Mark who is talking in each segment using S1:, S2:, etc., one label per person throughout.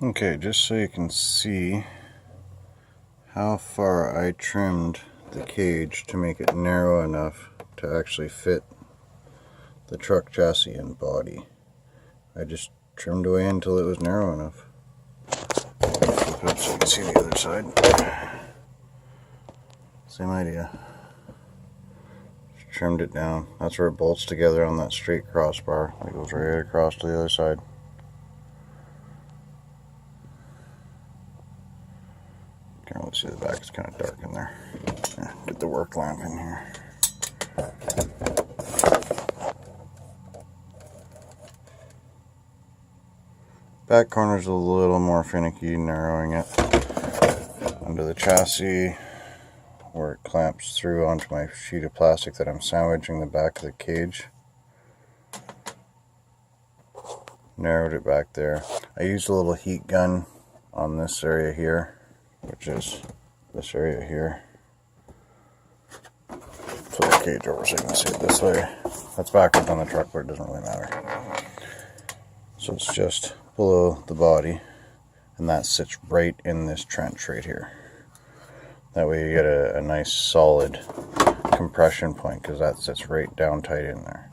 S1: Okay, just so you can see how far I trimmed the cage to make it narrow enough to actually fit the truck chassis and body. I just trimmed away until it was narrow enough. Flip it up so you can see the other side. Same idea. Just trimmed it down. That's where it bolts together on that straight crossbar. It goes right across to the other side. Can't really see the back, it's kind of dark in there. Yeah, get the work lamp in here. Back corner's a little more finicky, narrowing it under the chassis where it clamps through onto my sheet of plastic that I'm sandwiching the back of the cage. Narrowed it back there. I used a little heat gun on this area here, which is this area here. Flip the cage over so you can see it this way. That's backwards on the truck, but it doesn't really matter. So it's just below the body, and that sits right in this trench right here. That way you get a nice solid compression point, because that sits right down tight in there.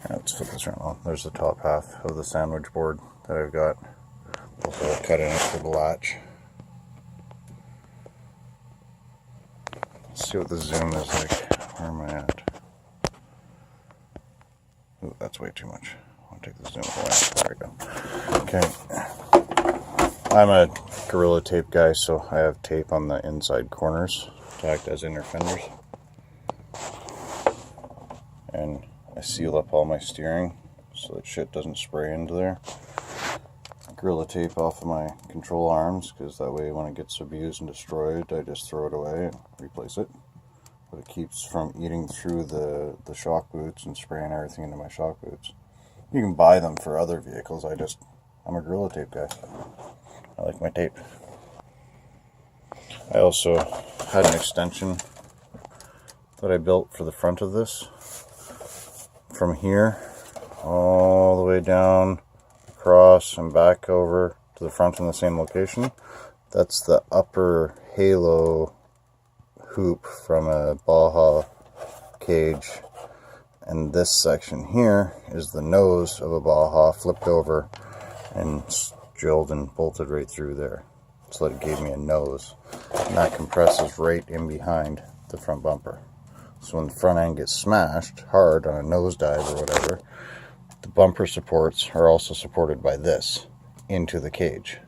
S1: And let's flip this around. Oh, there's the top half of the sandwich board that I've got. Also cut in it for the latch. Let's see what the zoom is like. Where am I at? Ooh, that's way too much. I'll take the zoom away. There we go. Okay. I'm a Gorilla Tape guy, so I have tape on the inside corners to act as inner fenders. And I seal up all my steering so that shit doesn't spray into there. Gorilla Tape off of my control arms, because that way when it gets abused and destroyed, I just throw it away and replace it. But it keeps from eating through the shock boots and spraying everything into my shock boots. You can buy them for other vehicles. I'm a Gorilla Tape guy. I like my tape. I also had an extension that I built for the front of this. From here all the way down, across and back over to the front in the same location. That's the upper halo hoop from a Baja cage, and this section here is the nose of a Baja flipped over and drilled and bolted right through there, so that it gave me a nose, and that compresses right in behind the front bumper. So when the front end gets smashed hard on a nosedive or whatever, the bumper supports are also supported by this into the cage.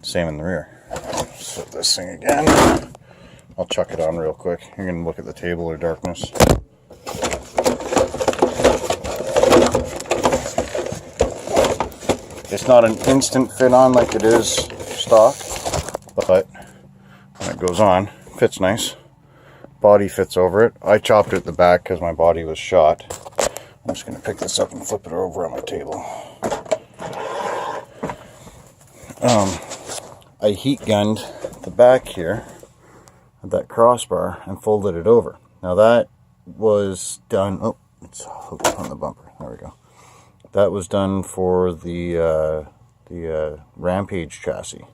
S1: Same in the rear. Flip this thing again. I'll chuck it on real quick. You're going to look at the table or darkness. It's not an instant fit on like it is stock, but when it goes on, it fits nice. Body fits over it. I chopped it at the back because my body was shot. I'm just going to pick this up and flip it over on my table. I heat gunned the back here of that crossbar and folded it over. Now that was done, oh, it's hooked on the bumper, there we go. That was done for the Rampage chassis,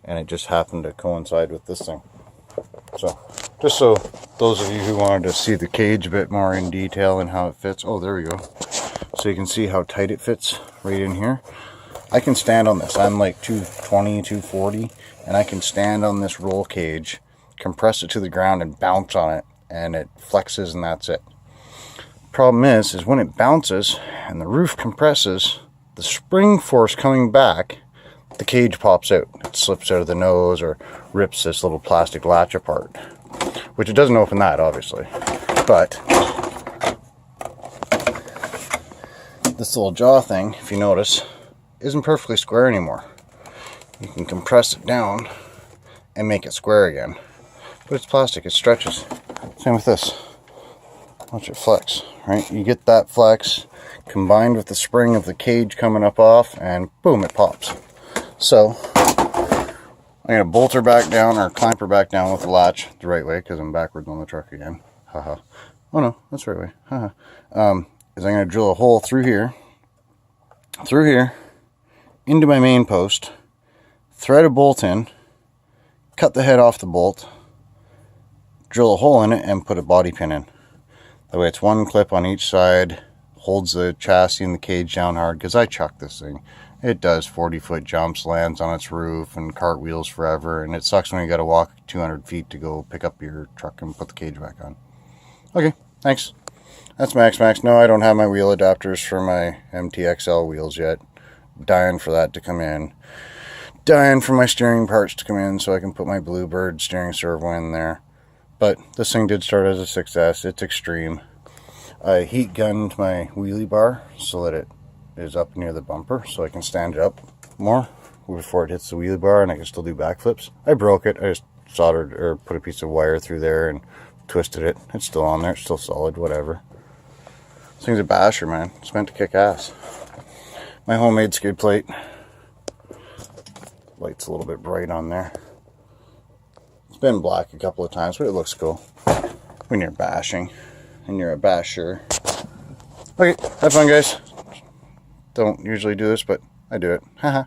S1: and it just happened to coincide with this thing. So, just so those of you who wanted to see the cage a bit more in detail and how it fits, oh, there we go. So you can see how tight it fits right in here. I can stand on this. I'm like 220, 240, and I can stand on this roll cage, compress it to the ground, and bounce on it, and it flexes, and that's it. Problem is when it bounces and the roof compresses, the spring force coming back, the cage pops out. It slips out of the nose or rips this little plastic latch apart, which it doesn't open that, obviously. But this little jaw thing, if you notice, isn't perfectly square anymore. You can compress it down and make it square again. But it's plastic, it stretches. Same with this. Watch it flex, right? You get that flex combined with the spring of the cage coming up off, and boom, it pops. So I'm going to bolt her back down, or clamp her back down with the latch the right way, because I'm backwards on the truck again. Haha. Oh no, that's the right way. Haha. Is I'm going to drill a hole through here through here, into my main post, thread a bolt in, cut the head off the bolt, drill a hole in it, and put a body pin in. That way it's one clip on each side, holds the chassis and the cage down hard, because I chuck this thing. It does 40-foot jumps, lands on its roof, and cartwheels forever, and it sucks when you got to walk 200 feet to go pick up your truck and put the cage back on. Okay, thanks. That's my XMaxx. No, I don't have my wheel adapters for my MTXL wheels yet. Dying for that to come in. Dying for my steering parts to come in so I can put my Bluebird steering servo in there. But this thing did start as a 6S. It's extreme. I heat gunned my wheelie bar so that it is up near the bumper so I can stand it up more before it hits the wheelie bar and I can still do backflips. I broke it. I just soldered or put a piece of wire through there and twisted it. It's still on there. It's still solid. Whatever. This thing's a basher, man. It's meant to kick ass. My homemade skid plate. Light's a little bit bright on there. It's been black a couple of times, but it looks cool when you're bashing and you're a basher. Okay, have fun, guys. Don't usually do this, but I do it. Haha.